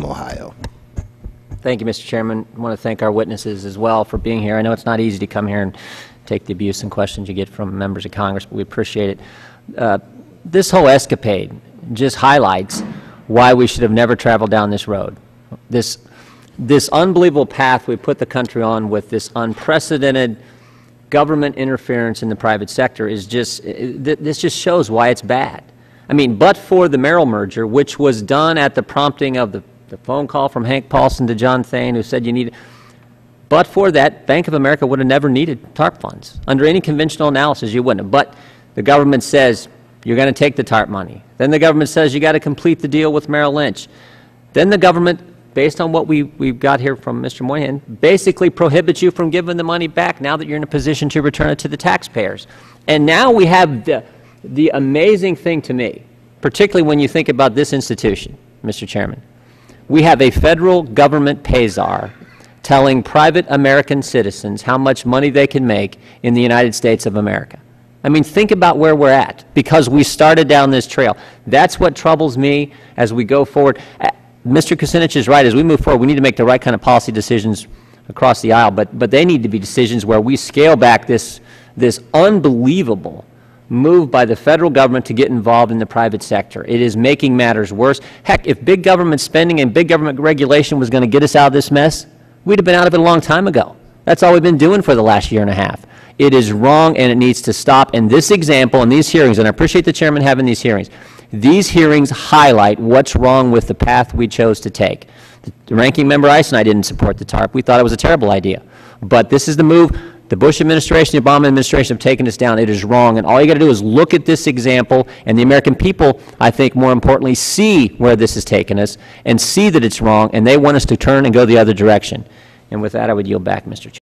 Ohio. Thank you, Mr. Chairman. I want to thank our witnesses as well for being here. I know it's not easy to come here and take the abuse and questions you get from members of Congress, but we appreciate it. This whole escapade just highlights why we should have never traveled down this road. This unbelievable path we put the country on with this unprecedented government interference in the private sector is just, this just shows why it's bad. I mean, but for the Merrill merger, which was done at the prompting of the phone call from Hank Paulson to John Thain, who said you need it. But for that, Bank of America would have never needed TARP funds. Under any conventional analysis, you wouldn't have. But the government says you're going to take the TARP money. Then the government says you got to complete the deal with Merrill Lynch. Then the government, based on what we've got here from Mr. Moynihan, basically prohibits you from giving the money back now that you're in a position to return it to the taxpayers. And now we have the amazing thing to me, particularly when you think about this institution, Mr. Chairman. We have a federal government pay-czar telling private American citizens how much money they can make in the United States of America. I mean, think about where we're at because we started down this trail. That's what troubles me as we go forward. Mr. Kucinich is right. As we move forward, we need to make the right kind of policy decisions across the aisle, but they need to be decisions where we scale back this unbelievable move by the federal government to get involved in the private sector. It is making matters worse. Heck, if big government spending and big government regulation was going to get us out of this mess, we'd have been out of it a long time ago. That's all we've been doing for the last year and a half. It is wrong and it needs to stop. And this example and these hearings, and I appreciate the chairman having these hearings highlight what's wrong with the path we chose to take. The ranking member Ice and I didn't support the TARP. We thought it was a terrible idea. But this is the move. The Bush administration, the Obama administration have taken us down. It is wrong. And all you got to do is look at this example, and the American people, I think, more importantly, see where this has taken us and see that it's wrong, and they want us to turn and go the other direction. And with that, I would yield back, Mr. Chairman.